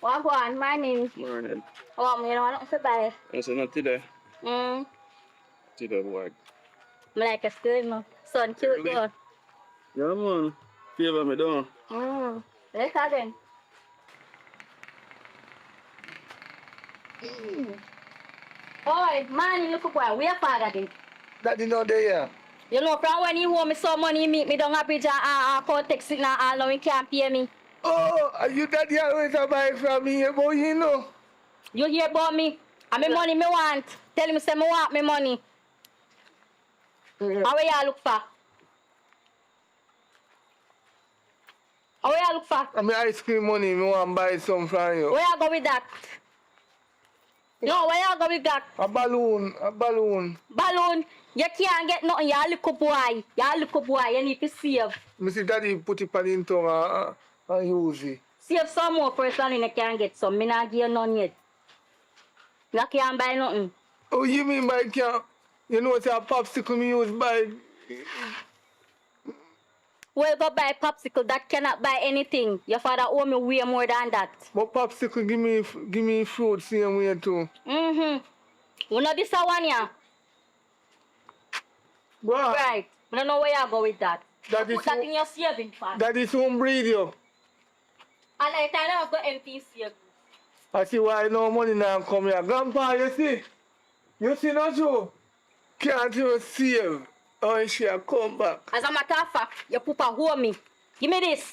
Wagwan, morning. Morning. You know, ano sa bay? Asa na today? Hmm, Today work. malike school mo. Son, cute Really? ko. Yeah, man. Favor me down. Let's have them. Oi, man, look up where are father then? Daddy not there. You know, from when he want me some money, he meet me down a bridge and context it now, all he can't pay me. Oh, are you daddy always buy from me, boy, you know? You hear about me? And me money me want. Tell him say me want me money. How you look for? How you look for? I mean ice cream money, me want buy some from you. Where you go with that? No, where you go with that? A balloon. Balloon, you can't get nothing. You look up boy. You look up boy. You need to save. Me see daddy put it on into and use it. Save some more first and you can get some. Me not give you none yet. You can't buy nothing. Oh, you mean by can you know it's a popsicle me use by Well, go buy popsicle. That cannot buy anything. Your father owe me way more than that. but popsicle give me fruit same way too. You know this one here? Wow. Right. I don't know where you go with that. That is Put that in your saving fund. that is home breed you. And I tell you I've got empty saving. I see why no money now come here. Grandpa, you see? You see not you? Can't even save. Oh, she a come back. As a matter of fact, your papa hold me. Give me this.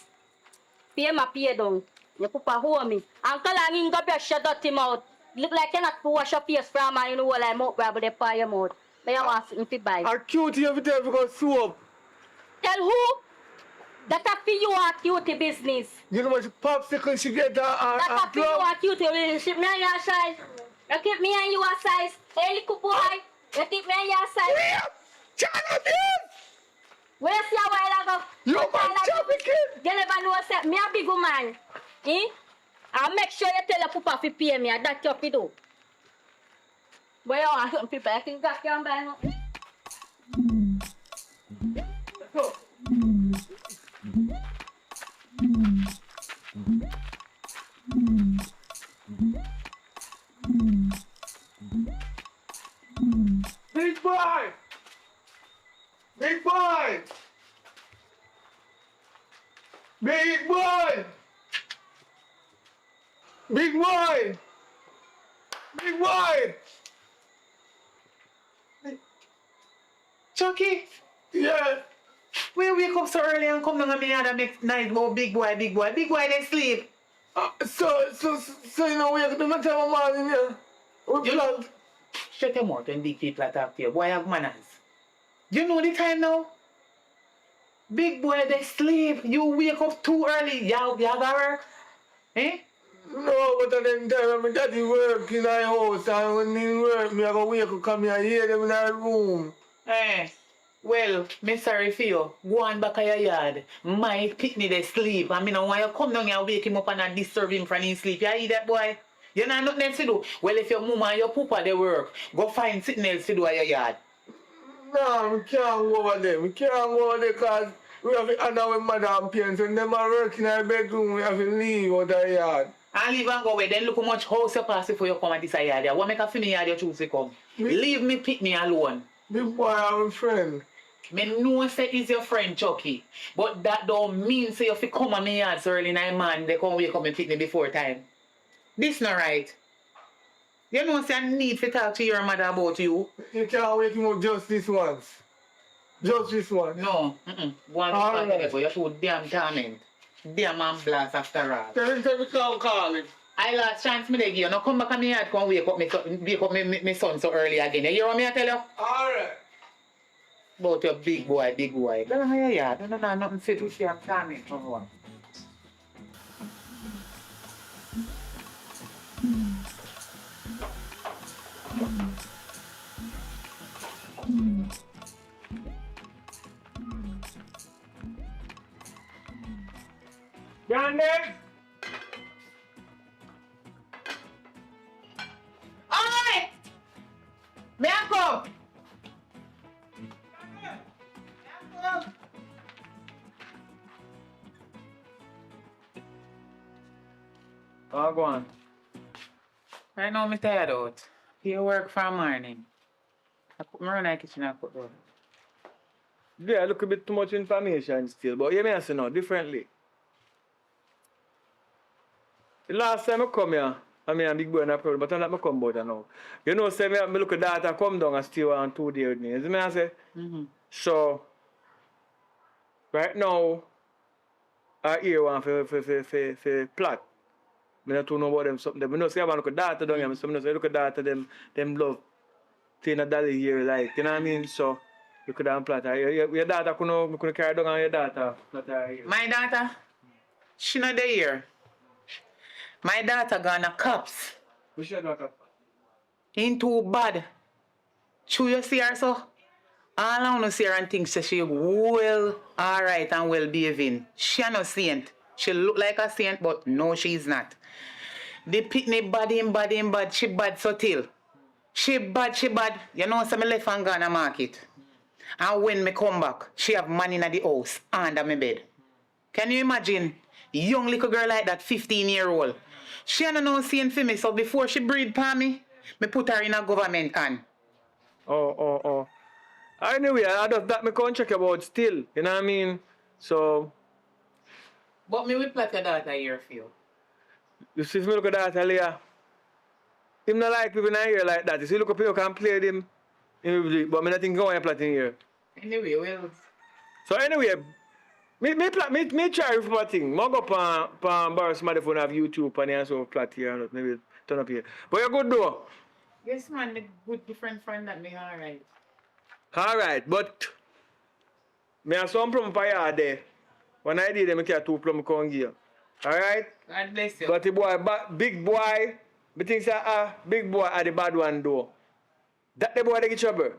Pay my pay down. Your papa hold me. Uncle and him got your shut out him out. Look like you not to wash your face from and you know what I'm out grab the pie your mouth. But you want something to buy. A cutie every time because soap. Tell who? That a for you a cutie business. You know much popsicle she get That a for you a cutie relationship. Me and your size. You keep me and you a size. Hey, little boy. You keep me and your size. Jonathan! Where you see a while ago? You man trafficking! You never know say me a big woman. Eh? I'll make sure you tell your papa to pay me. That's your do. Where you want some people? I think that can buy no. Big boy! Big boy! Big boy! Big boy! Big boy! Chucky, Yeah. we wake up so early and come down and me and make night about big boy. Big boy, they sleep. So you know we have to make time morning here. You know, shut your mouth when big people talk to you. Boy, have manners. You know the time now? Big boy, they sleep. You wake up too early. You gotta work. Eh? No, but at the time my daddy work in our house and when he work, me I go wake up come here and hear them in our room. Eh. Well, me sorry for you. Go on back of your yard. My pitney they sleep. I mean, I want you to come down here and wake him up and disturb him from his sleep. You hear that boy? You know nothing else to do. Well, if your mama and your papa they work, go find something else to do at your yard. No, we can't go over there. We can't go over there because we have to honor with mother and parents. When them are working in our bedroom, we have to leave out of the yard. And leave and go away. Then look how much house you pass before you come at this yard. What make a family yard you choose to come? Leave me pitney alone. Big boy, I'm a friend. Me know say is your friend Chucky. But that don't mean say you fi come at me yard so early night man they come wake up and pitney before time. This not right. You know say I need to talk to your mother about you. You can't wake him up just this once. Just this one. No. One All right. you too damn torment. Damn man blast after all. Tell him we can't call him. I lost chance me they give you. Now come back at me yard come wake up me son so early again. You hear what me I tell you? Alright. About your big boy. Go on your yard. No, nothing fit with you. I'm torment. Brandon! Alright! May I come? Go on. Right now, I'm tired out. He work from morning. I cook me run in the kitchen and cook though. Yeah, look a bit too much information still, but you may say no, differently. The last time I come here, I mean, I'm big boy in a problem, but I'm not come about it now. You know, say me look at that, come down and stay on 2 days with me. You see me I say? So, right now, I hear one for plot. I don't know about them something. I know say I want to look at data down here, so I know say look at data, them love $10 a year, like, you know what I mean? So, look at that plot. Your daughter couldn't carry down on your daughter. My daughter, she not there here. My daughter gone to cops. Which your daughter? Ain't too bad. True you see her so? All I want to see her and think say she well alright and well behaving. She no saint. She look like a saint, but no, she's not. The pitney bad, she bad so till. She bad. You know, so me left and gone to market. And when me come back, she have money in the house under my bed. Can you imagine? Young little girl like that, 15-year-old. She ain't no saint for me, so before she breed for me put her in a government hand. Oh. Anyway, I just that me can't check about still. You know what I mean? So, But me will plot your daughter here for you. you see if me look at that Leah. Him not like people in here like that. You see look up here, you can play them. But me not think going plot in here. Anyway, well. So anyway, me try for a thing. Mug up on borrow somebody phone have YouTube and you so plot here and maybe turn up here. But you're good though. Yes man, the good different friend that me alright. Alright, but me have some plum for you there. When I did them, I carry 2 plum come give you. Alright? God bless you. But the boy, big boy, me think say big boy are the bad one though. That the boy they get trouble.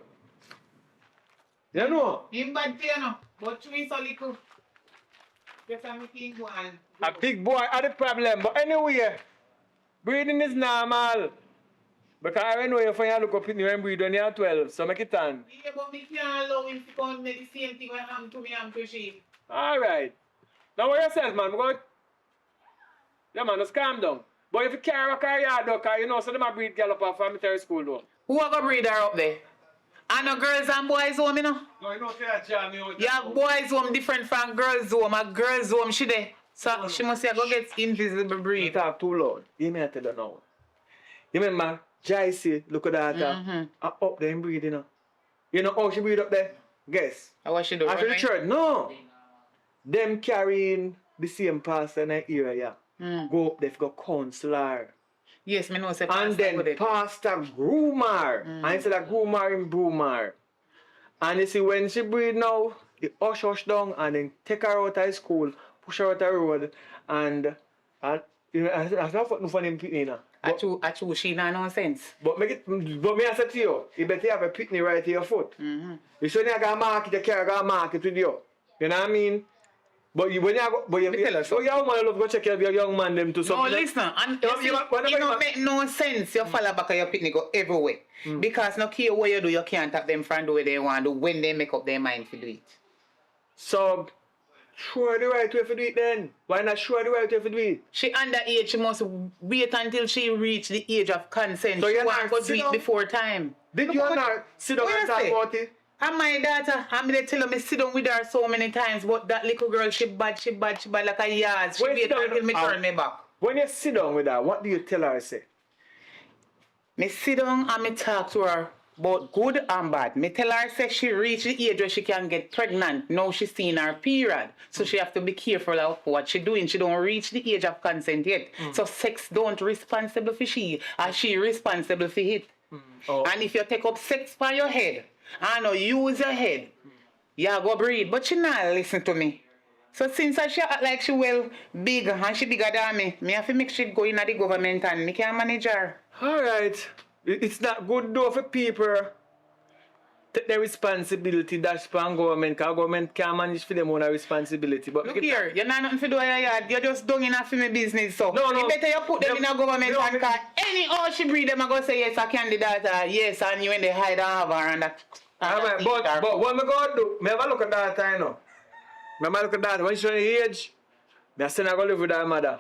You know? Him bad for you know, but you so little. Just a making one. A big boy are the problem. But anyway, breeding is normal. Because I know you find look up in you and breed when you're 12, so make it on. Yeah, but me can't allow him to come make the same thing when happened to me and to she. Alright. Now worry yourself, man. Because, yeah, man, just calm down. But if you carry a car yard, though, because you know, so them a breed girl up off military school, though. Who are gonna breed her up there? And no girls and boys home, you know? No, you know, say that jam me out. Yeah, boys home different from girls home. A girls home, she there. So she must say, go get invisible You breed. talk too loud. You may tell you now. You remember, Jaisi, look at that. Up there in breed, you know. You know how she breed up there? Guess. What she do? After the Right? church, no. Them carrying the same pastor in the area. Go up there for counselor. Yes, me know say And pastor then good it. pastor groomer. And instead of groomer in broomer. And you see when she breed now, he hush down and then take her out of school, push her out the road, and you know, I not no funny pitney now. I choose she not nonsense. But me I say to you better have a pitney right to your foot. You shouldn't have a market, you can't have a market with you. You know what I mean? But you when you go, but Me tell her so so. young man love go check your young man them to No, something. listen, and You- you see, you- whenever it don't you- make no sense you follow back of your picnic go everywhere. Because no care what you do, you can't tap them from the way they want to when they make up their mind to do it. So sure the right way to do it then. Why not sure the right way to do it? She underage, she must wait until she reach the age of consent. So she you're want not to do sit it down? before time. Did Look you what- not sit down what and you talk say? about it? And my daughter, I'm gonna tell her me sit down with her so many times, but that little girl, she bad like a yard. She Wait, wait sit down. until me turn me back. When you sit down with her, what do you tell her? Say, Me sit down and me talk to her about good and bad. Me tell her say she reach the age where she can get pregnant. Now she's seen her period. So she have to be careful of what she doing. She don't reach the age of consent yet. So sex don't responsible for she, and she responsible for it. Oh. And if you take up sex for your head and not use your head, you go breed. But she not listen to me. So since she act like she well big and she bigger than me have to make she go in at the government and me can manage her. alright. It's not good though for people take their responsibility that's from government, because government can't manage for them own responsibility. But Look here, you're not nothing to do with your yard. You're just doing enough for me business. So No. you better you put them in a government No, and cause any how she breed them, I go say yes, a candidate, yes, and you when they hide and have her and that. alright, but what me go do? Me have a look at that I know. Me have a look at that when she's on the age, me I send her go live with her mother.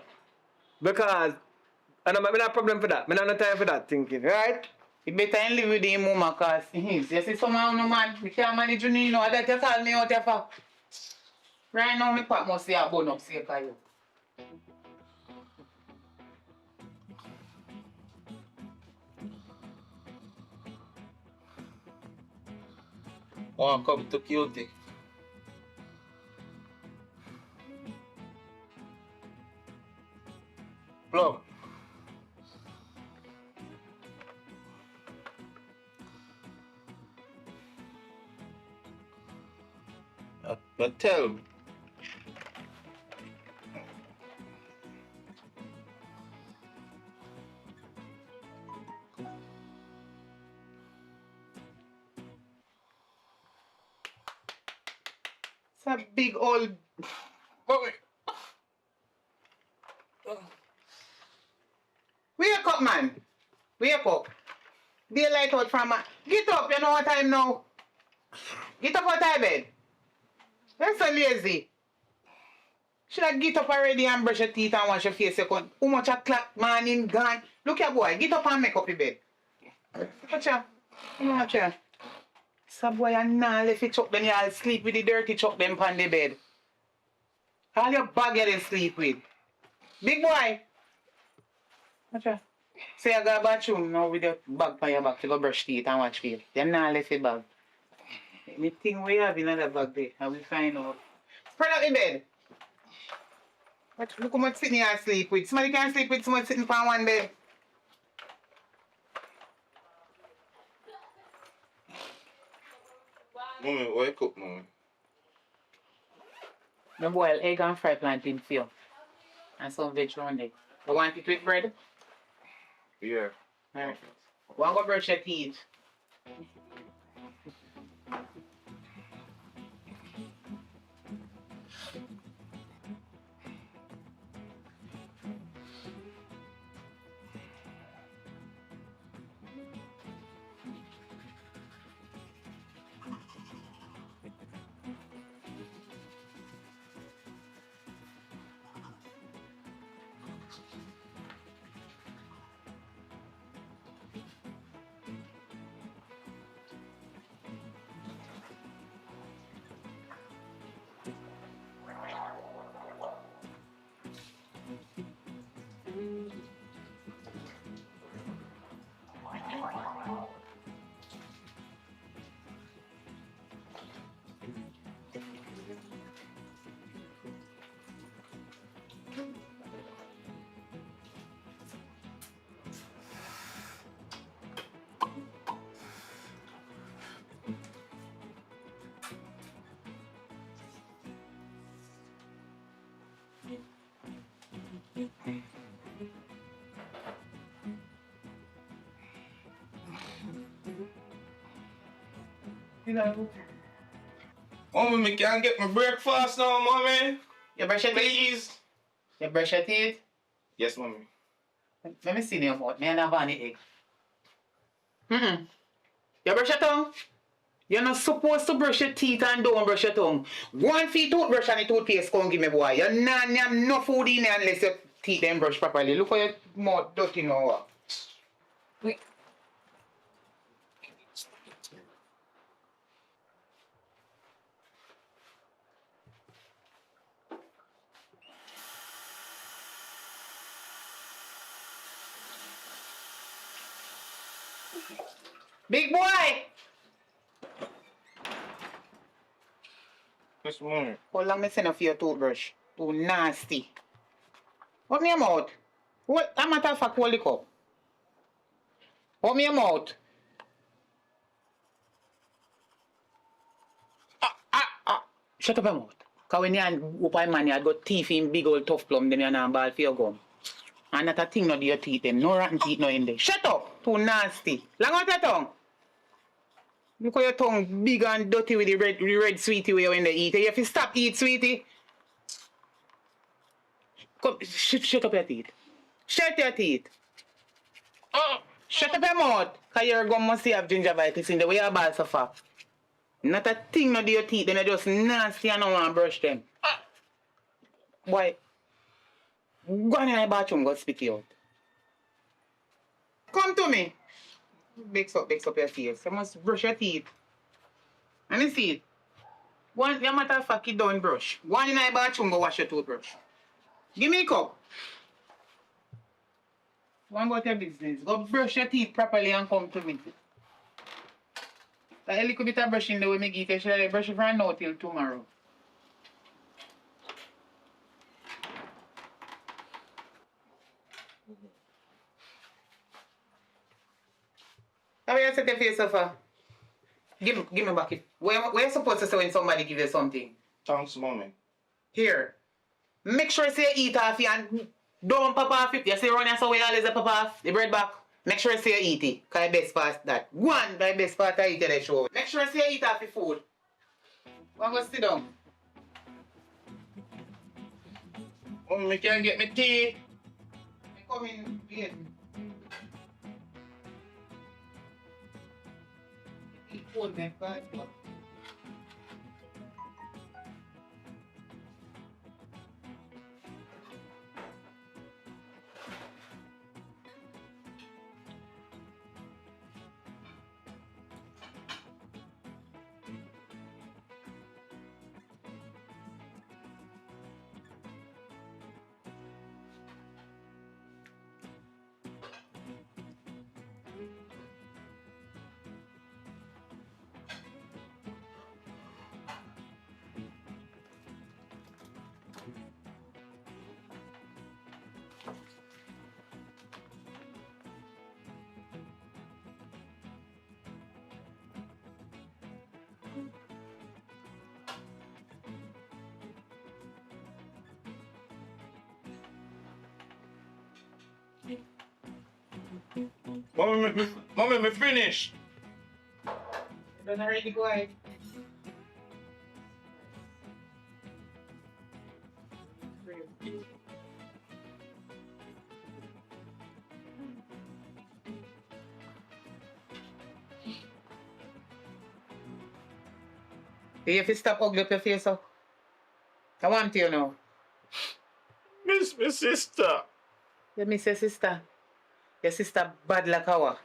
Because And I have a problem for that. I have no time for that thinking, right? You better live with him, mama, cause you see someone no man, we can't manage you know, that you call me out here for. Right now, my pop must say a bun up, say for you. Oh, come to cutie. Plum. But tell me. It's a big old. Wake up, man. Wake up. Daylight out from a. Get up, you know what time now. Get up out of bed. You're so lazy. Should I get up already and brush your teeth and wash your face? How much o'clock morning gone? Look here, boy. Get up and make up your bed. Watch out. Watch here. So boy, you not left it chuck them, you'll sleep with the dirty chuck them on the bed. All your bag you dey sleep with. Big boy. Watch out. Say you go to the bathroom now with your bag on your back to go brush teeth and watch film. You not left the bag. Anything we have in the bag there, I will find out. Spread out the bed. Look how much sitting here sleep with. Somebody can sleep with someone sitting on one bed. Mommy, wake up, mommy. The boil egg and fry plantain for you. And some veg around there. You want it with bread? Yeah. Alright. Want to go brush your teeth? You know. Mommy, me can't get my breakfast now, mommy. You brush your teeth? Please. You brush your teeth? Yes, mommy. Let me see your mouth. Me and have any egg. You brush your tongue? You're not supposed to brush your teeth and don't brush your tongue. One feet toothbrush and the toothpaste come give me, boy. You're not have no food in there unless your teeth them brush properly. Look how your mouth dirty now. Wait. Big boy! Yes, mommy. How long me send for your toothbrush? Too nasty. Open your mouth. What a matter of fact, hold the cup. Open your mouth. Shut up your mouth. Because when you open man, you got teeth in big old tough plum, then you not ball for your gum. And not a thing no do your teeth them. No rotten teeth no in there. Shut up. Too nasty. Long out your tongue. Look how your tongue big and dirty with the red sweetie where you in the eat. You have to stop eat sweetie. Come, shut up your teeth. Shut your teeth. Shut up your mouth. Because your gum must have gingivitis in the way your balls so far. Not a thing no do your teeth. Then you just nasty and don't want to brush them. Boy, go on in the bathroom, go spit it out. Come to me. Bakes up your face. You must brush your teeth. Let me see it. One, your matter of fact, you don't brush. One in my bathroom, go wash your toothbrush. Give me a cup. One about your business. Go brush your teeth properly and come to me. That a little bit of brushing the way me give you, should I brush it from now till tomorrow? How you set your face up for? Give me back it. Where you supposed to say when somebody give you something? Thanks, mommy. Here. Make sure you eat off it and don't pop off it. You see around here so we always pop off the bread back. Make sure you eat it. Cause the best part that. One, the best part I eat the show. Make sure you eat off the food. Go and go sit down. Mommy, me can't get me tea. Me come in, wait. Eat food then, guys. Mommy, me finish. Don't already go ahead. You have to stop ugly up your face up. I want you now. Miss my sister. You miss your sister. Your sister bad like our.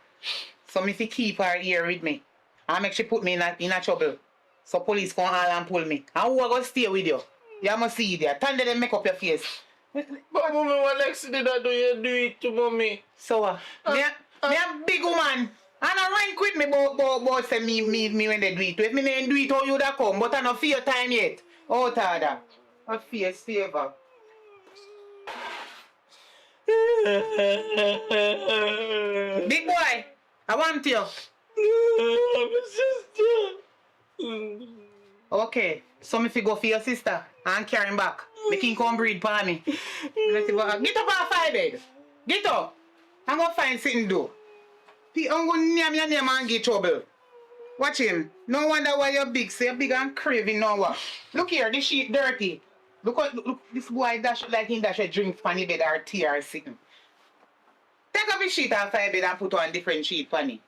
So me fi keep her here with me. And make she put me in a trouble. So police come all and pull me. And who are gonna stay with you? You must see there. Turn there and make up your face. But mommy, what accident I do you do it to mommy? So me a big woman. And I rank with me but say me when they do it. If me didn't do it, how you da come? But I no fear time yet. Oh, Tada. What fear saver? Big boy, I want you. My sister. Okay, so me fi go for your sister and carry him back. Make him come breed for me. Get up off my bed. Get up. I'm gonna find something to do. I'm gonna name your name and get trouble. Watch him. No wonder why you're big. So you're big and craving now what? Look here, this sheet dirty. Look, this boy dash like him dash a drink on the bed or tea or sitting. Take up his sheet off my bed and put on different sheet for me.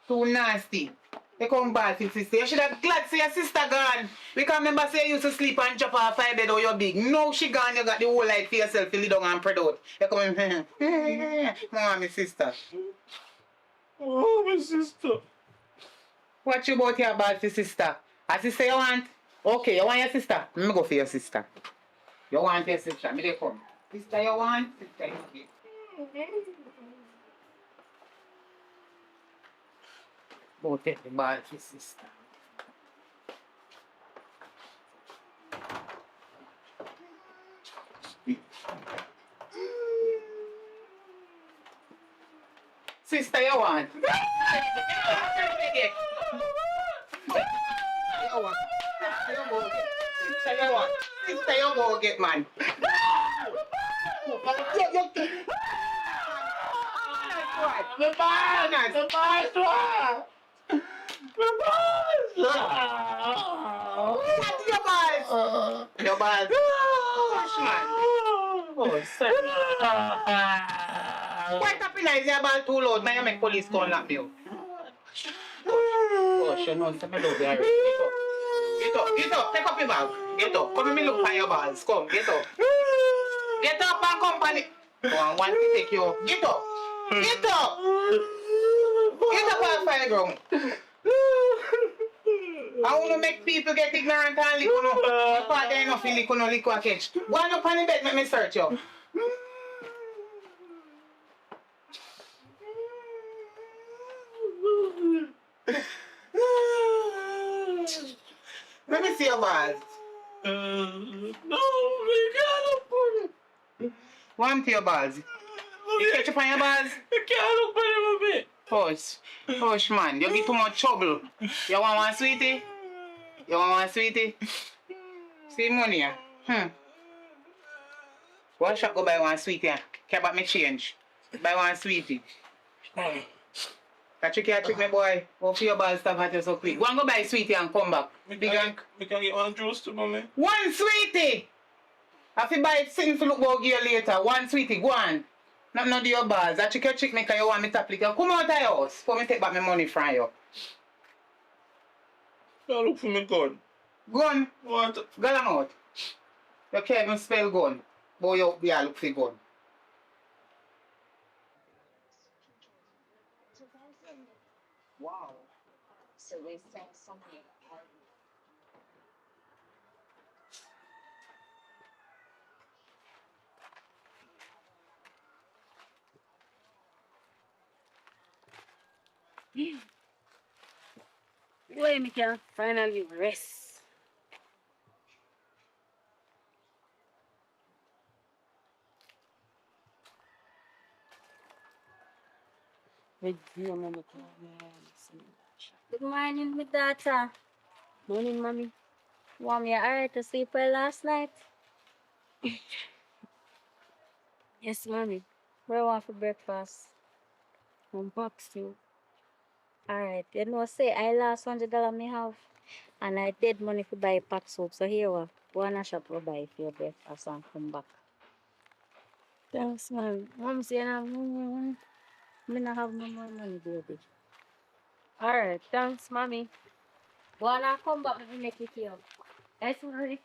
Too nasty. They come back to sister. You should have glad to see your sister gone. Because remember say you used to sleep and chop off my bed or you're big. Now she gone, you got the whole life for yourself to lay down and pray out. You come in, my sister. Oh, my sister. What you about your bad for sister? A sister you want? Okay, you want your sister? Let me go for your sister. You want your sister? Me they come. Sister you want? Sister you get. Go take the ball for sister. Sister you want? Sister, you go get man. The boss! The boss! Your balls. Your balls. Push man. Oh, sorry. Quite happy nice your ball too loud. Now you make police call lock me up. Oh, she knows me love you already. Get up. Take up your bag. Get up. Come and look for your balls. Come, get up. Get up and come on it. Go on, one to take you up. Get up. Get up! Get up off the ground. I want to make people get ignorant and lick no. Apart there enough lick no lick or catch. Go on up on the bed, make me search you. Let me see your balls. No, me can't put it. One to your balls. You catch up on your balls? I can't put it, mommy. Hush. Hush, man. You get too much trouble. You want one sweetie? You want one sweetie? See money, yeah? One shop go buy one sweetie, yeah? Care about me change. Buy one sweetie. Catch me, boy. Hope your balls stop at you so quick. Go and go buy sweetie and come back. We can get one juice too, mommy. One sweetie! I feel buy it since you look about gear later. One sweetie, go on. Not do your balls. I check me because you want me to flick you. Come out of your house for me take back my money from you. You look for me gun. Gun. What? Go along out. You can't even spell gun. Boy, you look for gun. Wow. So they sent something. Boy, me can finally rest. Good morning, my daughter. Morning, mommy. Want me alright to sleep well last night? Yes, mommy. What do you want for breakfast? One box too. Alright, you know, say I lost $100 me have. And I did money to buy pack soap. So here we go on a shop to buy for your breakfast and come back. Thanks, man. Mom say I don't have no more money, baby. Alright, thanks, mommy. Go on and come back and make it here. Yes, mommy.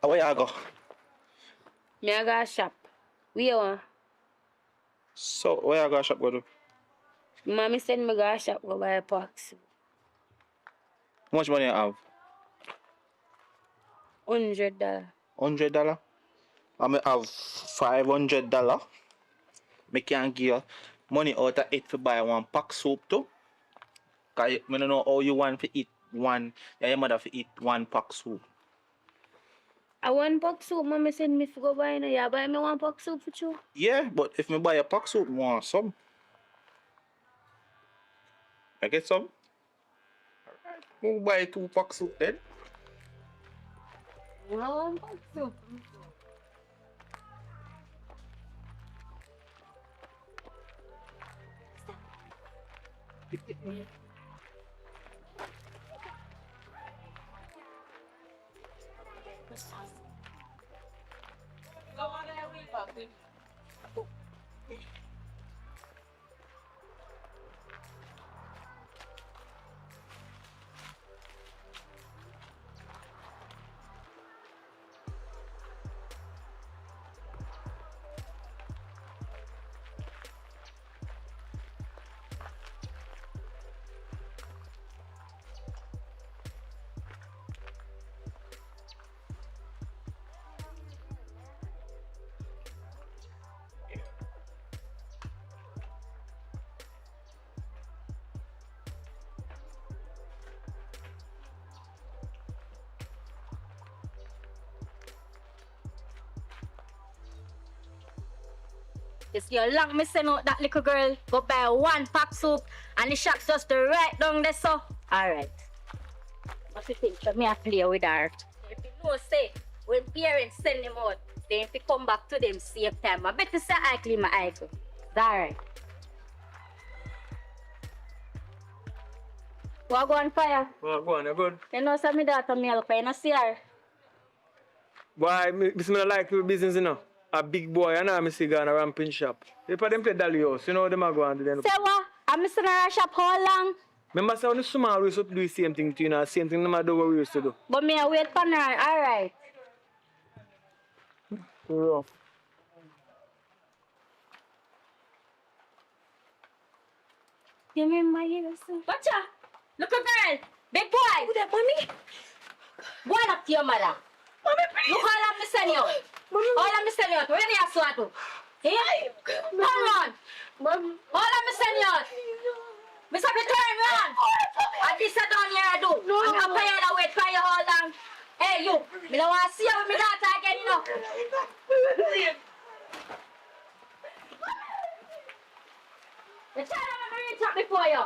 Where you go? Me I go shop. We want. So, where you go shop go do? Mommy said me go shop go buy packs. How much money you have? $100. $100? I may have $500. Me can give you money out of it to buy one pack soap too. Cause I don't know how you want to eat one. Yeah, your mother to eat one pack soap. I want pack soup. Mommy said me to go buy no. Yeah, buy me one pack soup for you. Yeah, but if me buy a pack soap, I want some. I get some. Alright. Who buy 2 pack soap then? I want pack soup. It's your long me send out that little girl go buy one pack soup and the shop's just right down there so. Alright. What you think? So me a play with her. If you know say when parents send them out, then if you come back to them same time, I better say I clean my eye too. Alright. What go on fire? Oh, go on, you good? You know, some of daughter me help, you know, see her. Boy, this me like your business, you know. A big boy, and I'm see gonna ramping shop. If I them play dolly house, you know what them are going to do. Say what? I'm missing her shop how long? Remember, say, when the small we used to do the same thing to you, know, same thing no matter what we used to do. But me I wait for her, alright. Rough. Give me my ears. Watch out! Look at girl! Big boy! Who that, mommy? Go on up to your mother. Mommy, please! Look all I'm missing you. All I'm missing you. Where are you swat? Hey? Come on! Mom. All I'm missing you. Mr. Turn around! And this is down here I do. No. And I'm going to wait for you all long. Hey, you! I don't want to see you with my daughter again, you know. The child of a marine top before you.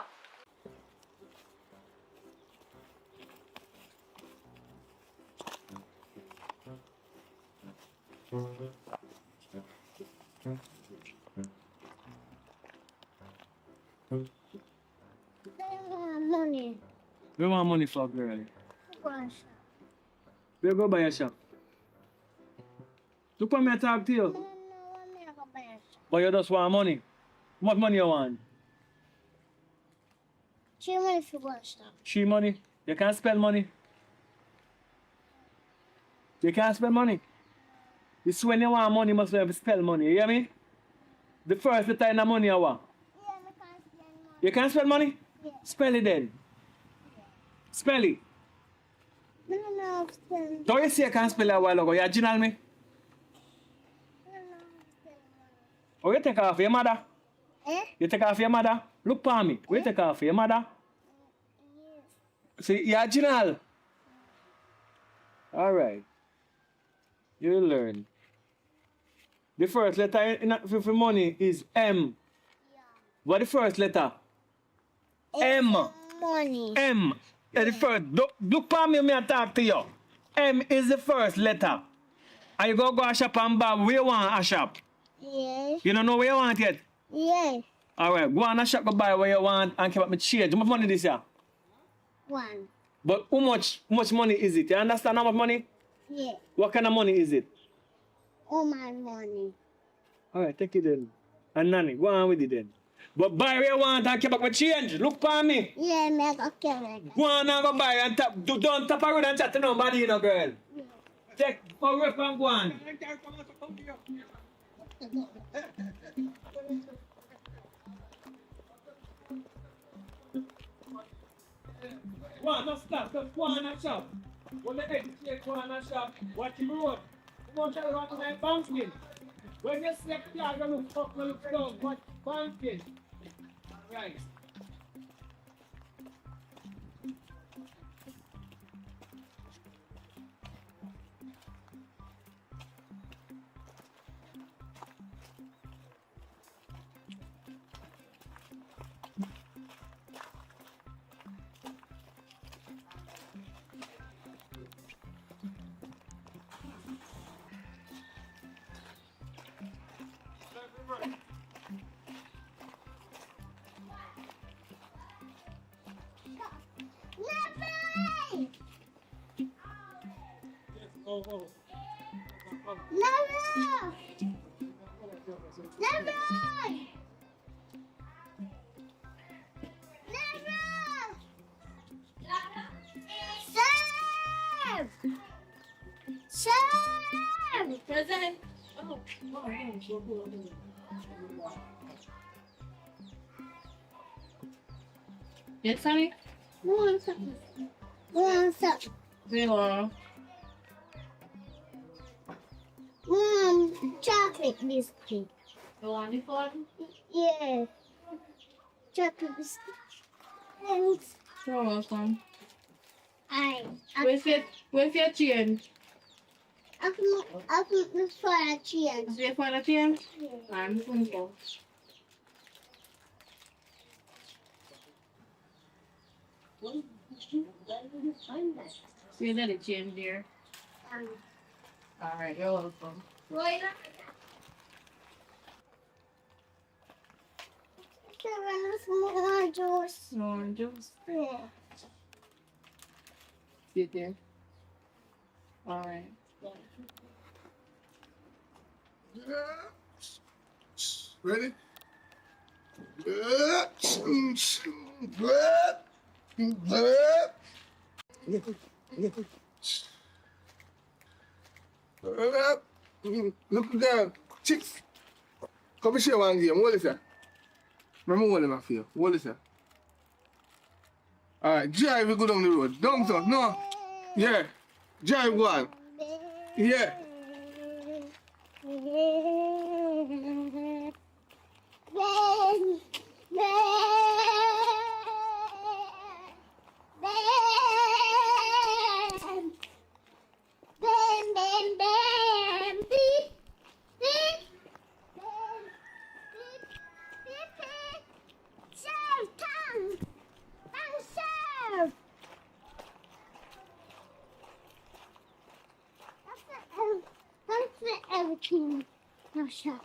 Money. Where want money for, girl? Gosh. Where go buy a shop? Look for me to talk to you. No, I'm not gonna buy a shop. But you just want money. What money you want? She money for one shop. She money. You can't spend money. You can't spend money. It's when you want money, you must have to spend money. You hear me? The first the time the money you want. Yeah, I can't spend money. You can't spend money? Yeah. Spell it then. Spell it. No, spend. Don't you say you can't spell it a while ago? You original me? No, spend money. Or you take off your mother? Eh? You take off your mother? Look for me. Where you take off your mother? Yes. See, you're original. Alright. You'll learn. The first letter for money is M. Yeah. What the first letter? M. Money. M. The first. Look for me and talk to you. M is the first letter. And you go a shop and buy where you want a shop. Yes. You don't know where you want yet? Yes. Alright, go on a shop, go buy where you want and keep up my change. How much money this year? One. But how much money is it? You understand how much money? Yeah. What kind of money is it? All my money. Alright, take it then. And nanny, go on with it then. But buy where you want and keep up my change. Look for me. Yeah, me go carry it. Go on and go buy and tap. Don't tap around and chat to nobody, you know, girl. Take power and go on. Go on, don't stop. Just go on and shop. When the educate, go on and shop. Watch the road. Come on, try to run to my pumpkin. When you step there, you look up, you look down. Watch pumpkin. Right. Never! Oh. Never! Never! Sam! Sam! Present. Yes, honey? One second. One second. Zero. Chocolate biscuit. You want it for? Yes. Chocolate biscuit. Thanks. You're welcome. I Where's your change? can look for a change. Is there for the change? Yeah. I'm going to go. See that it change there. Alright, you're welcome. Seven more juice. No juice. Yeah. Did you? All right. Ready? Look down. Chicks. Come and share one game. What is that? Remember what I feel? What is that? Alright, drive we go down the road. Down so. No. Yeah. Drive one. Yeah. Thanks for everything. No shot.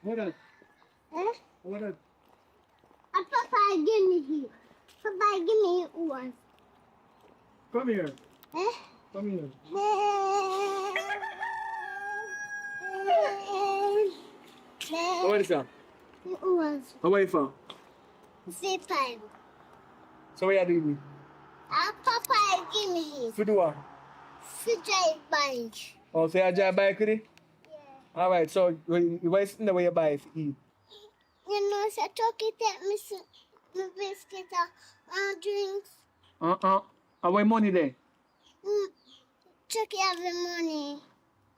What else? Eh? What else? Papa, give me here. Papa, give me one. Come here. Eh? Come here. What is that? Was How are you from? zip-line. So what are you doing? Papa, give me here. For do what? To drive bike. Oh, so you drive bike with it? Yeah. Alright, so you sitting there where you buy it to eat? You know, so Chucky take me some biscuit and drinks. And where money there? Chucky have the money.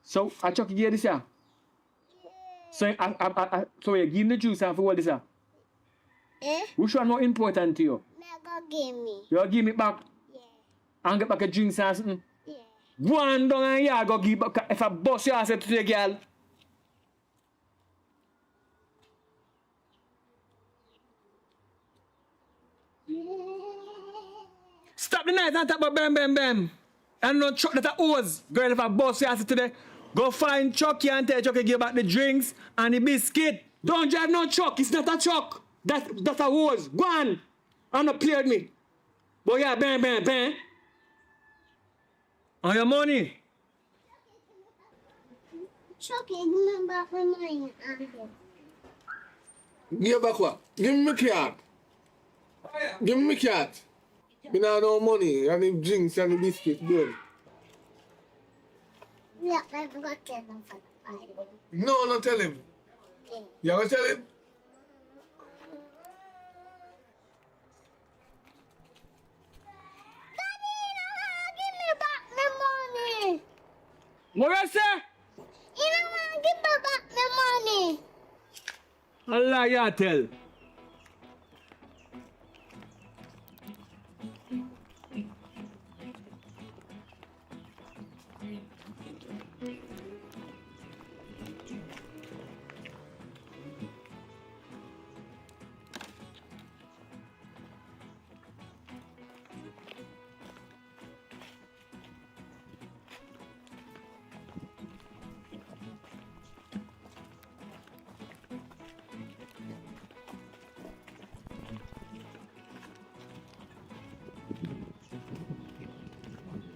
So I chuck you this year? So so you give him the juice and for what this year? Eh? Which one more important to you? Mega give me. You give me back Yeah. and get back a drinks and something? Yeah. Go on down and you go give back if I bust your ass to the girl. Stop the night and talk about bam bam bam. And no truck that a hose. Girl, if I bust your ass today, go find Chucky and tell Chucky give back the drinks and the biscuit. Don't drive no truck. It's not a truck. That's a hose. Go on. I'm not play with me. But yeah, bam bam bam. On your money. Chucky, give me back my money. Give back what? Give me my card. Give me my card. Me not no money and the drinks and the biscuits, good. Yeah, I'm going to tell them for the Bible. No, not tell him. Yeah. You gonna tell him? Daddy, you don't want to give me back my money. What you say? You don't want to give me back my money. Allah ya tell.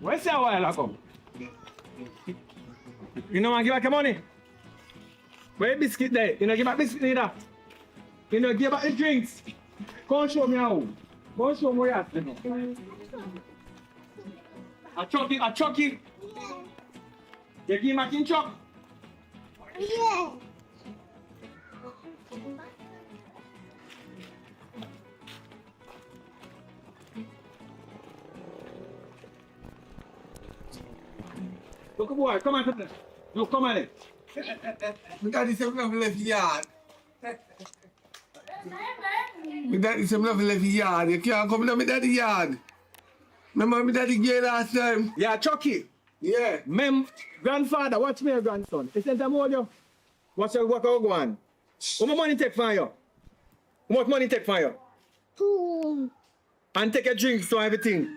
Where's your while ago? You know want give back your money? Where biscuit there? You know give back biscuit neither. You know give back the drinks. Come show me how. Come show me where you at. A chucky. You give back in chuck. Yeah. Look boy, come on, come on. Look, come on. My daddy said we have left yard. My daddy said, I'm not left the yard. You can't come to my daddy yard. Remember my daddy gay last time? Yeah, Chucky. Yeah. Grandfather, watch me, grandson. Listen to you. What's your work go on? How much money take from you? How much money take from you? Boom. And take a drink so everything.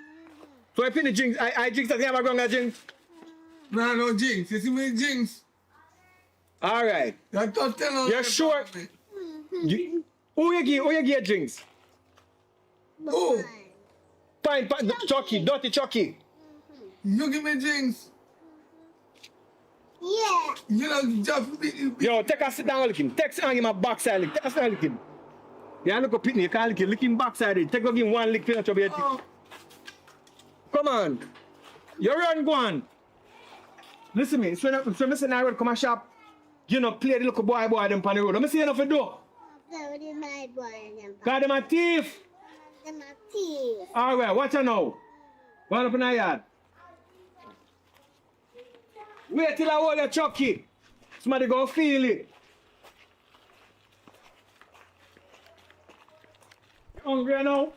So I pin the drinks. I drinks that you have a ground drinks. No jinx. You see me jinx? Alright. You just tell us. You're sure? Who you give drinks? Who? Fine, Chucky, dirty Chucky. You give me jinx. Yeah. You know, just Yo, take a sit down, lick him. Take and give him a backside lick. Take a sit down, lick him. Yeah, look up pitney, you can't lick him. Lick him backside. Take give him one lick, finish up your teeth. Oh. Come on. You run, go on. Listen me, so I say I come a shop, you know, play the little boy them on the road. Let me see enough to do. Very my boy and them. Cause them a thief. Them a thief. Alright, watch her now. Go on up in the yard. Wait till I hold your Chucky. Somebody go feel it. You hungry now?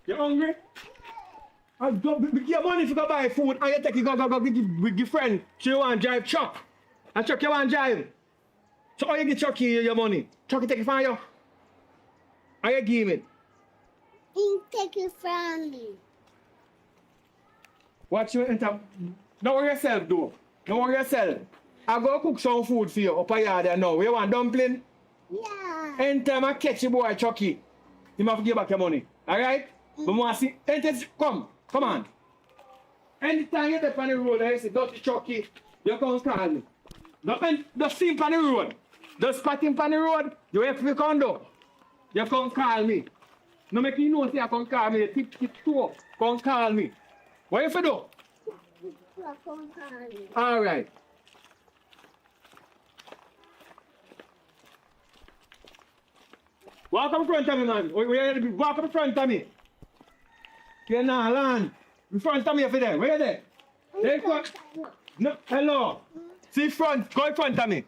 You hungry? Give your money if you go buy food and you take it go with your friend. So you want to drive truck. And truck you want to drive. So how you get Chucky your money? Chucky take it from you? How you give it? He take it from me. Watch you enter. Don't worry yourself though. Don't worry yourself. I go cook some food for you up a yard there now. You want dumpling? Yeah. Anytime I catch your boy Chucky, you must give back your money. Alright? But want to see. Come on. Anytime you're there on the road and you see dirty Chucky, you come call me. Just see him on the road. Just spot him on the road, you have to come down. You come call me. No make you know say you come call me. You tip toe. Come call me. What you for do? Alright. Walk up in front of me, man. Walk up in front of me. Okay, now, land. In front of me, if you're there. Where you there? There you go. No, hello. See front. Go in front of me.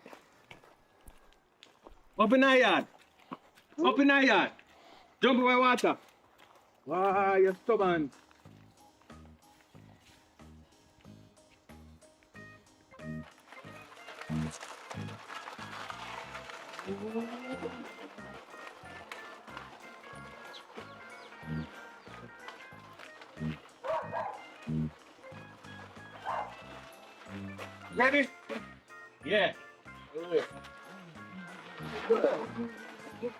Up in the yard. Up in the yard. Jump in my water. Wow, you're stubborn. Ready? Yeah. Beep, beep.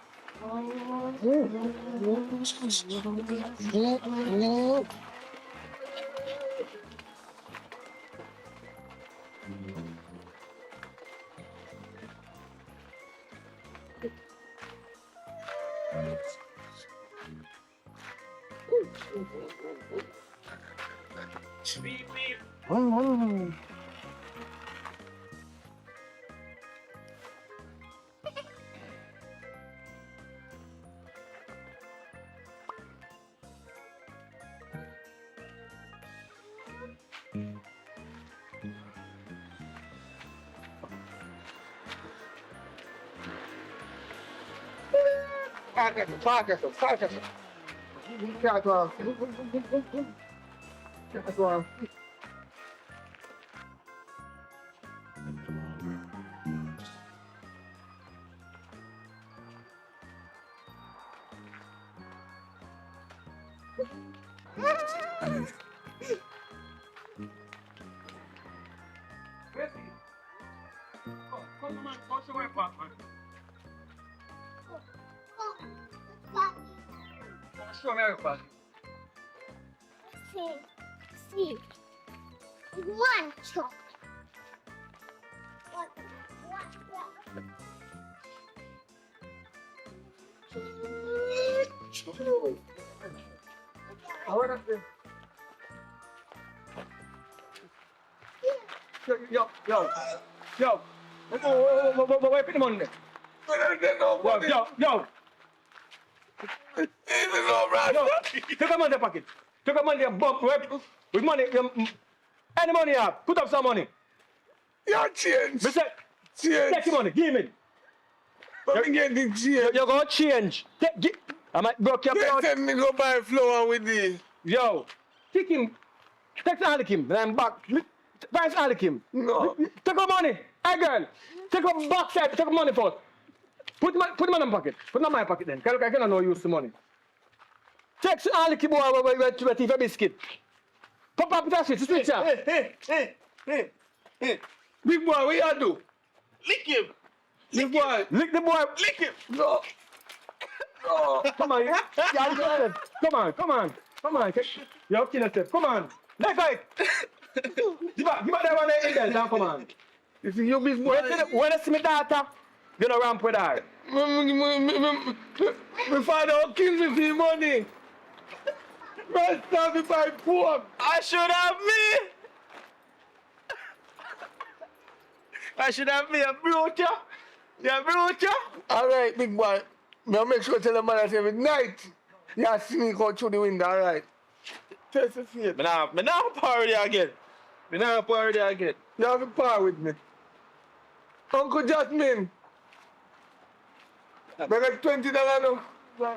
Paca. Show me how you pass. See. One chop. One. Two. Yo. Wait, put them on there. Yo. Yo, take a money pocket. Take a money bump with money. Any money you have, put up some money. Your change. Take your money, give me. But me get the change. You go change. I might broke your They blood. send me go buy flour with this. Yo, take him. Take Alikim. Then I'm back. Where's Alikim? No. Take our money. Hey girl. Take our back side. Take our money first. Put money in my pocket. Put it in my pocket then. I cannot know use the money. Take Alikim boy where thief a biscuit. Pop up that shit. Switch up. Hey. Big boy, what you do? Lick him. Big boy. Lick the boy. Lick him. No. No. Come on. Come on. You're up to yourself. Come on. Let's fight. Give back that one in there. Now come on. You see your big boy. When you see my daughter, you know ramp with her. My father will kill me for the money. Man, stop me by pork. I should have me. I should have me a brute. Yeah, brute. All right, big boy. I'll make sure to tell the man every night. You sneak out through the window, all right? Test the feet. Me not party again. Me not party again. You have a power with me. Uncle Jasmine. I got $20 now.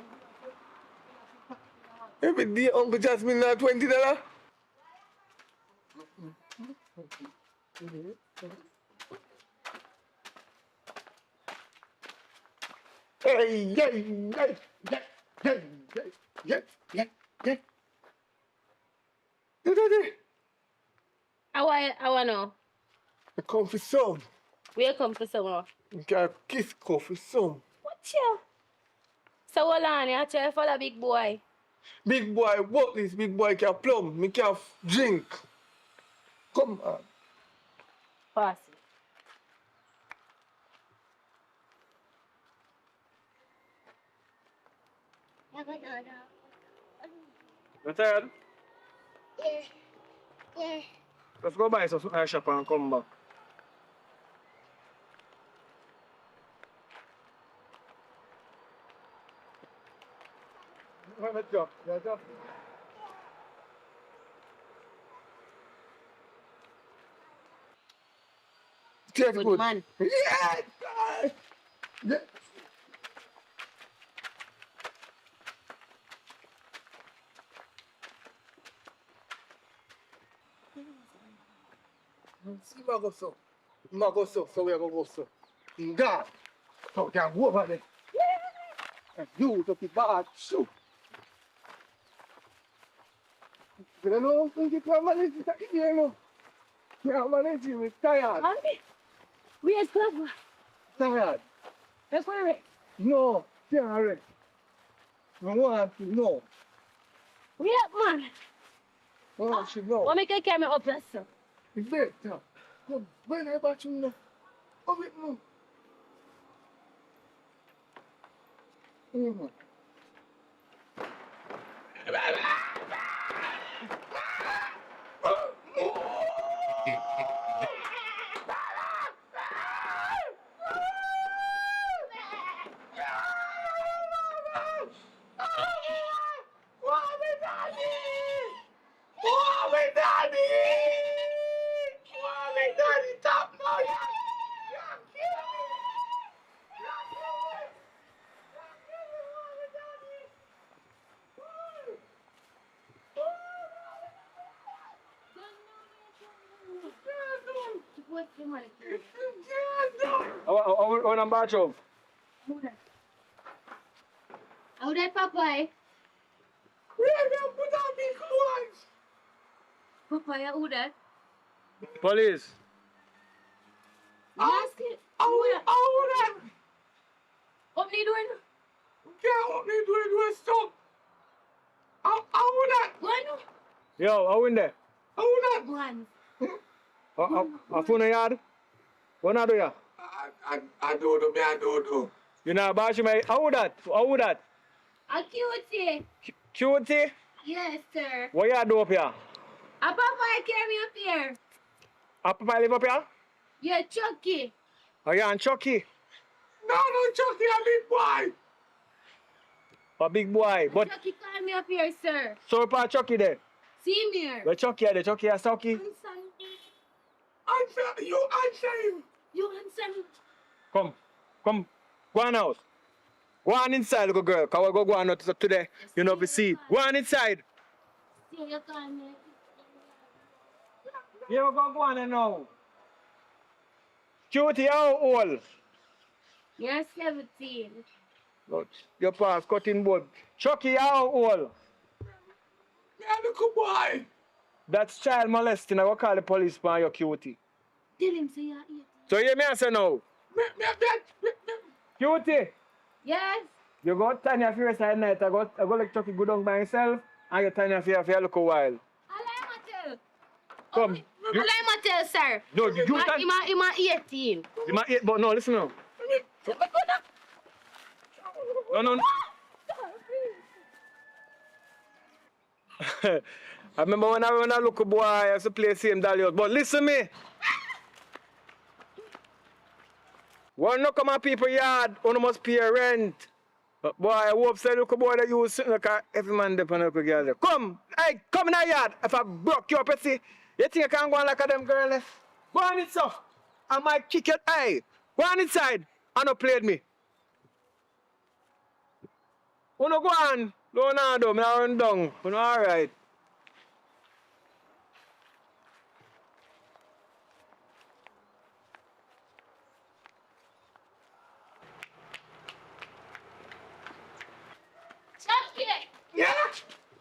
Every day, Uncle Jasmine now $20. Hey. I want to. I come for some. Where come for someone? You can kiss coffee some. What you? So hold on, you try for the big boy. Big boy, what this big boy can plumb, me can drink. Come on. Pass it. You tired? Yeah. Let's go buy some shop and come back. Let's go. Taste Good good. man. Yes! Yes! See, go so. So we are going to go so. God. So we can go over there. And you to the bad shoe. But I don't think you can manage it again, no. You can't manage it, we're tired. Where's Club? Tired. That's where it. No, tired. I want to know. Where, man? I want to know. What make I carry me up there, sir? It's better. Come, when I bat you know. Come it now. I want a bathroom. How that, Popeye? Where you put on me clothes? Popeye, who that? Police. Ask it. How Open the door. can't open the door, do it stop. How that? One. Yo, how in there? How that? One. I phone a yard? What I do ya? I don't know. You know, bash me. How that? A cutie. Cutie? Yes, sir. What you do up here? A Popeye carry me up here. Up my live up here? Yeah, Chucky. Oh, yeah, and Chucky. No, Chucky, a big boy. A big boy. But Chucky call me up here, sir. so about Chucky there. See me here. Where Chucky are there? Chucky are Chucky. Answer, you answer him. You answer me. Come Go on out. Go on inside, little girl. Cause we go on out today. You know, if you see it. Go on inside. See you coming. Yeah, we go on now. Cutie, how old? You're 17. Look, your pass cutting board. Chucky, how old? Yeah, look boy. That's child molesting. I go call the police for your cutie. Tell him say you're 18. So you hear me answer now? Cutie, Yes. you go Tanya for your side night. I go like Chucky go down by himself. And you Tanya for you look a while. I'll tell. Come. You, I'll tell, sir. no, you Tanya. I'm 18. You might eat, but no, listen now. No. I remember when I look a boy, I used to play same dolly out. But listen me. When no come at people yard, one must pay rent. But boy, I hope say look a boy that you sitting like every man depend on a girl there. Come, hey, come in the yard. If I broke your petty, you think I can't go on like a them girl left? Go on inside. I might kick your eye. Go on inside. And no played me. Uno go on. Leonardo, me I run down. Uno alright. Chucky, Yeah.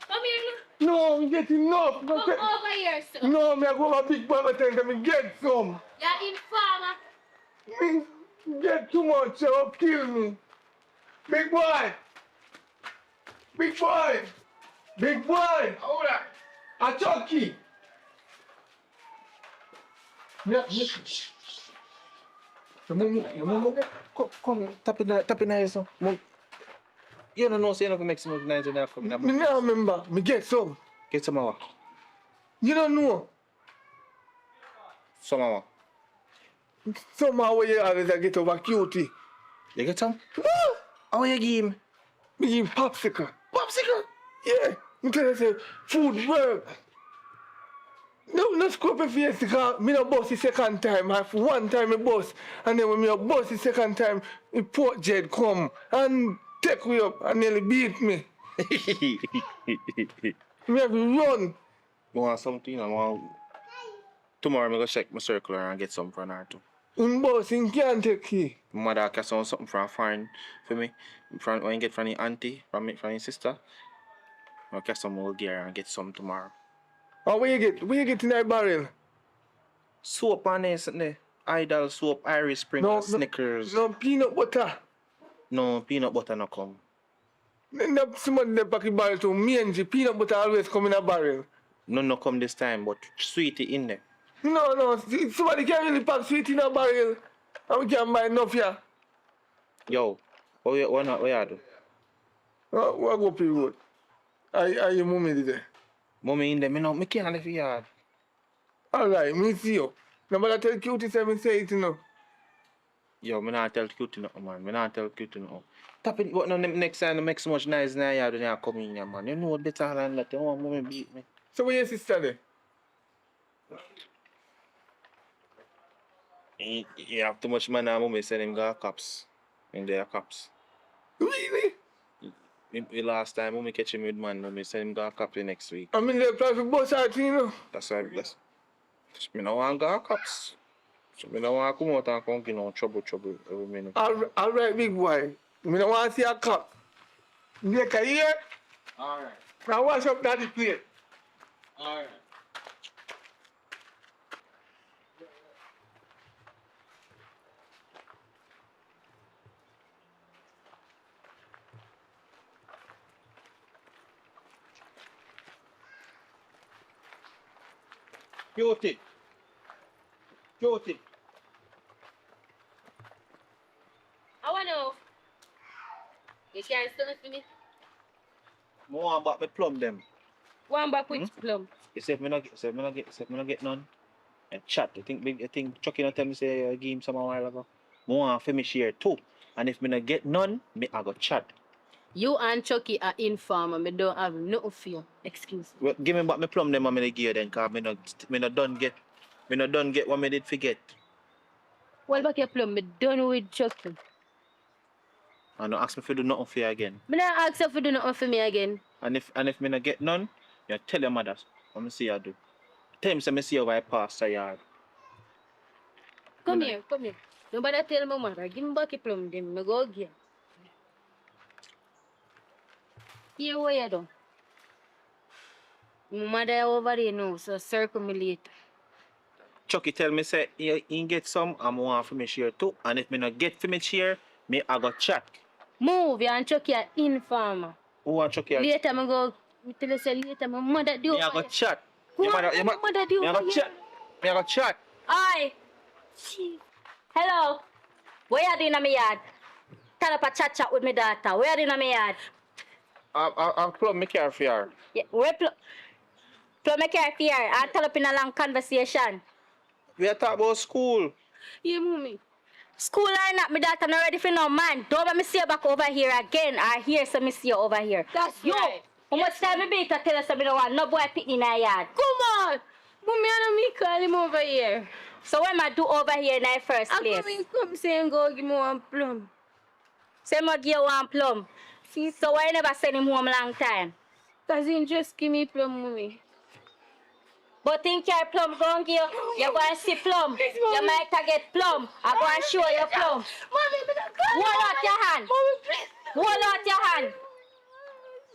come here. No, I'm getting enough. Come over here, sir. No, me I go a big bag of things and me get some. You're informer. Me get too much, so kill me. Big boy. Big boy. Big boy. Hold on. A Chucky. Yeah. Come, tap in the eyes. You don't know, say you make some nice and come Me now remember. Me get some. Get some more. You don't know. Some more. Somehow you always get over cutie. You get some? Ah! How you give him? Me give popsicle. Popsicle? Yeah. Me tell you say food work. No scope your face because me no bust the second time. I have one time me bust. And then when me a bust the second time, the port jet come and take me up and nearly beat me. Me have to run. You want something? I want... Tomorrow I'm going to check my circular and get some for an hour too. In bus, in can't take key. My mother can sound something from foreign for me. From when you get from the auntie, from your sister. I'll get some more gear and get some tomorrow. Oh, where you get in that barrel? Soap on there, isn't there? Idol soap, Irish Spring, Snickers. No peanut butter. No, peanut butter no come. Then somebody they pack the barrel to me and the peanut butter always come in a barrel. No come this time, but sweetie in there. No, somebody can't really pack sweet in a barrel. And we can't buy enough here. Yo, what you do? What go pay road? Are your mommy there? Mommy in there, me can't leave yard. Alright, me see you. Nobody tell cutie say me say it, you know. Yo, me not tell cutie nothing, man. Me not tell cutie nothing. Tap it, what no next time, make so much noise in the yard when you come in here, man. You know better than that. You want mommy beat me. So where your sister there? You have too much money, mommy send him go cops. And they are cops. Really? The last time mommy catch him with man, mommy send him go cops the next week. I mean, they apply for bus out, you know. That's why me no want go cops. So me no want come out and come get no trouble every minute. Alright, big boy. Me don't want to see a cop. Make a ear. Alright. Now wash up that plate. Alright. Cutie. I want to know. You can't stand it for me. I want back me plum them. One back with plum. You say if me no get none. And chat. I think Chucky not tell me say give him some a while ago. I want to finish here too. And if me no get none, me I go chat. You and Chucky are informer. Me don't have no fear. Excuse me. Well, give me back my plum them and me give you then, cause me no done get what me did forget. Well, back your plum. Me done with Chucky. And don't ask me if you do nothing for you again. Me not ask you if you do nothing for me again. And if me not get none, you tell your mother what me see you do. Tell him say me see you by pastor yard. Come here, come here. Nobody tell my mother. Give me back the plum, then me go again. Here what you do? My mother over there now, so circle me later. Chucky tell me say he get some and I want for me share too. And if me not get for me share, me I go chat. Move, you and Chucky are informer. Who want Chucky? Later, me go. Me tell you say later, my mother do Me I over go here. chat. Go Your on, mother, my mother do me I over go here. chat. Me I go chat. Aye. Hello. What you doing in my yard? Tell up a chat with my daughter. Where you doing in my yard? I'm plumb me car for her. Yeah, where plum my car here and tell up in a long conversation. We are talking about school. Yeah, mommy. School or not, my daughter not ready for no man. Don't let me see you back over here again or here so me see you over here. That's you, right. How much time me be to tell us I don't want no boy picking in our yard? Come on. Mommy, I know me call him over here. So what am I do over here in the first I place? come in, come say and go give me one plum. Say me give you one plum. See, so why you never send him home long time? Cause he just give me plum, mommy. But think your plum go and give you go and see plum. Please, You mommy. might get plum. I go and show you plum. Mommy, me not call Hold out your hand. Mommy, please. Hold out your hand.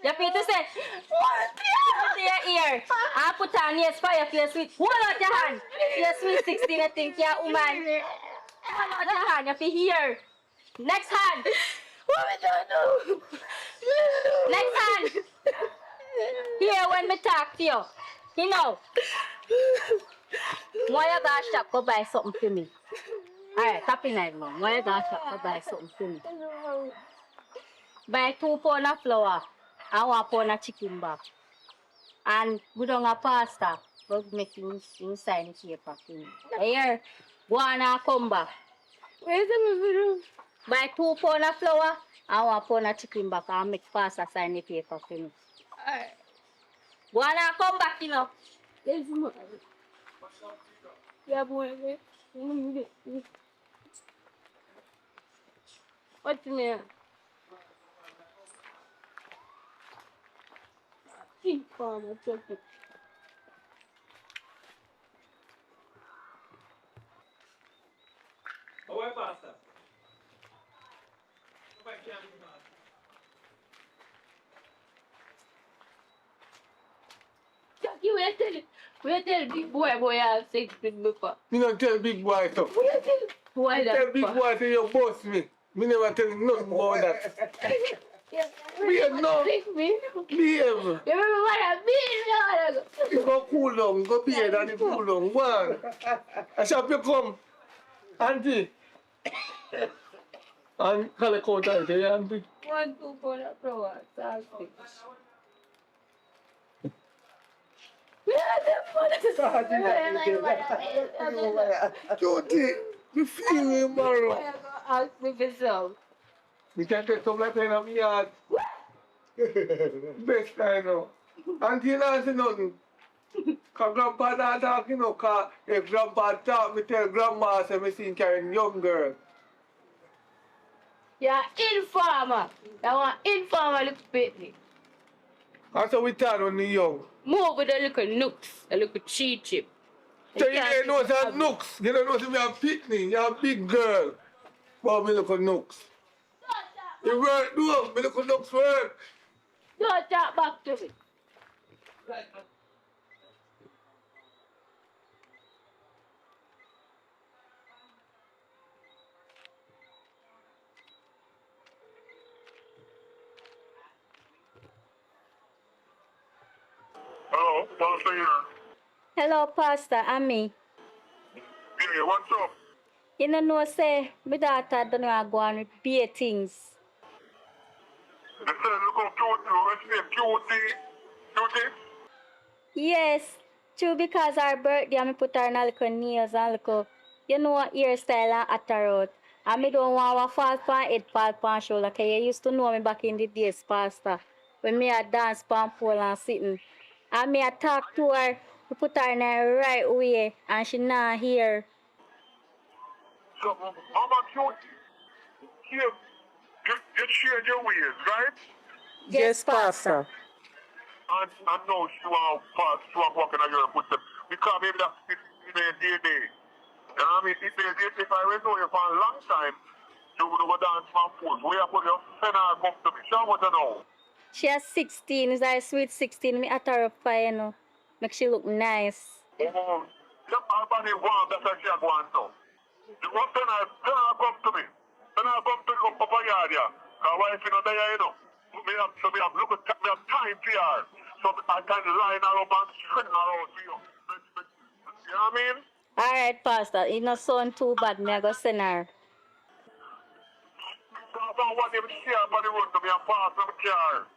You feel to say, put to your ear. I put on ears for your face sweet. Hold out your hand. Your sweet 16, you think you're a woman. Hold out your hand. You feel here. Next hand. Mommy, don't know. Next hand. Here when me talk to you. You know. Why you gonna shop go buy something for me? Alright, tap in that mom. Why you gonna shop go buy something for me? Buy 2 pounds of flour and 1 pound of chicken back. And we don't have pasta. But make him sign the paper for me. Here, go on and come back. Where's the movie? Buy 2 pounds of flour and 1 pound of chicken back and make pasta sign the paper for me. Alright. Go on and come back, you know. There's more. Yeah, boy. What's the name? Pink farmer, chocolate. Oh, where pastor? Jackie, wait till big boy have sex with before. Me not tell big boy so. Wait till boy that. Tell big boy say you boss me. Me never tell him nothing about that. Yeah, We are no. me. Behave. You remember what I mean? You go cool down, go behave and you cool down. Go on. I shall you come. Auntie. And collect out and say, auntie. 1, 2 for the flower. That's it. Cutie, me feel me, Maro. Ask me for some. Me can take some like in my yard. Best I know. Auntie not say nothing. Cause grandpa not talk, you know, cause if grandpa talk, me tell grandma say me seen carrying young girl. You're informer. I want informer look pitney. And so we turn on the young. Move with a little nooks, a little cheat chip. So you ain't know some nooks. You don't know say me a pitney, you're a big girl. But me look at nooks. You work, do me look at nooks work. Don't talk back to me. Hello, Pastor here. Hello, Pastor, I'm me. Yeah, what's up? You know, say, my daughter don't know go on with beer things. They said look how cute you. What's your name? Cutie? Cutie? Yes, true, because our birthday, I put her in a little nails and little, you know, hairstyle and attire out. And me don't want to fall pan head, fall pan shoulder, because you used to know me back in the days, Pastor, when me a dance pan pole and sitting. And me a talk to her, we put her in the right way, and she not hear. So, Mama Cutie. Here. You you change your ways, right? Yes, Pastor. And now she want walking on your footsteps. Because maybe that's day. You know what I mean? If I were know you for a long time, you would go dance my foot. Where you put your pen and come to me. Show what you know. She has 16, is that a sweet 16? Me at her up for, you know. Make she look nice. Oh, somebody want that I can't go on to. You want pen and come to me. Pen and come to come up a yard, yeah. Because wife you know there, you know. Me have time for her. So I can line her up and straighten her out for you. You know what I mean? Alright, Pastor. It not sound too bad. Me I go send her. Because I want him to share by the road to me and pass on the car.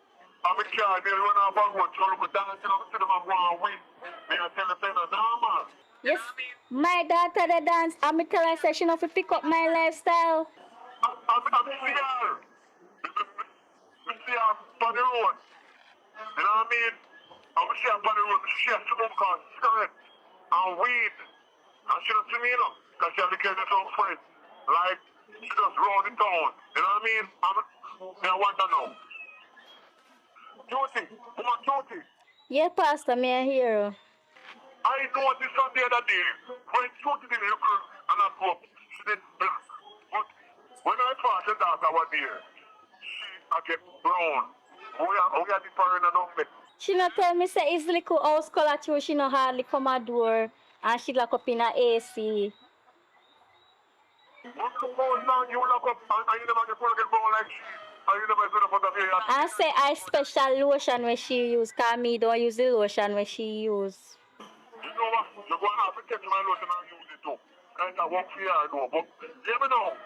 And the car, they run off on road, so look dancing up to them and go and win. Me I tell them, say, no, man. Yes, my daughter they dance. And me tell her say she not fi pick up my lifestyle. I'm see her. I see her by the road. You know what I mean? I'm see her by the road. She has to smoke her cigarette and weed. And she don't see me, you know. Because she has to get some friends. Like, she just roll the town. You know what I mean? I want to know. Duty. Woman, duty. Yeah, Pastor, me I hear you. I noticed on the other day, when Duty did look and I go up, she did black. But when I passed the daughter one day, she I get brown. We are different enough. She not tell me say it's little house color too. She no hardly come a door and she lock up in a AC. What's the phone now? You look up and you never get to get brown like she. And you never get to put up here. I say I special lotion where she use, cause me don't use the lotion where she use. You know what? You're going to have to take my lotion and use it too. And I walk here, I know. But, hear me now.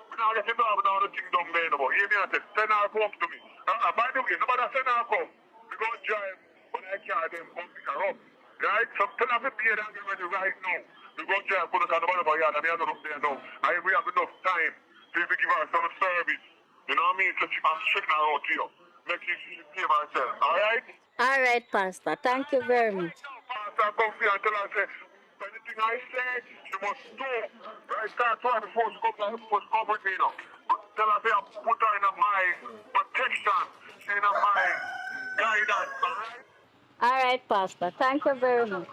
We now get to talk about the thing down there, but hear me and say, send her come to me. By the way, nobody send her come. We go drive, but I can't them come pick her up. Right? So tell her to pay and get ready right now. We go drive, put us on the bottom of her yard, and we have to look there now. And we have enough time to give her some service. You know what I mean? So she can straighten her out here. Make sure she pay herself. Alright? Alright, Pastor. Thank you very much. Pastor come here and tell her, say, anything I say, she must do. Right, start trying before she come with me now. Tell her, say, I put her in my protection. She in my guidance, alright? Alright, Pastor. Thank you very much.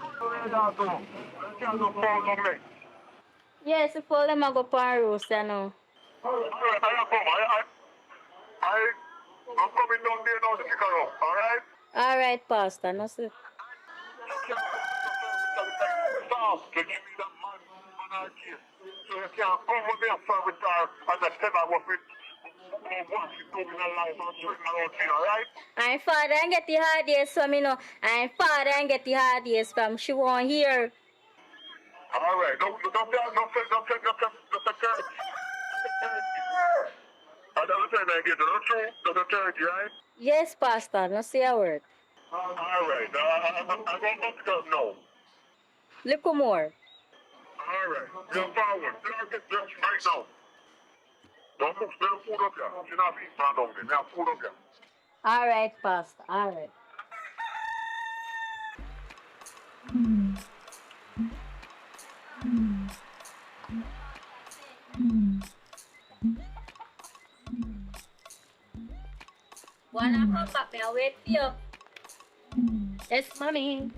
Yes, if all them I go pan roast, you know. I'm coming down there now to pick her up, alright? Alright, Pastor. No see. Stop to give me that man idea. So you can't come with me and serve with her and I tell her what she told me in her life and straighten her out here, alright? I'm father and get the hard days from me, know. I'm father and get the hard days from she won't hear. Alright, don't I don't say that again, don't you? Don't tell you, right? Yes, Pastor. No say a word. Alright, I'm going to go now. Little more. Alright, you're forward. You're get dressed right now. Don't move, spell food up here. You're not eating down there. Now food up here. Alright, Pastor. Alright. Wanna come back, I'll wait for you. Yes, mommy.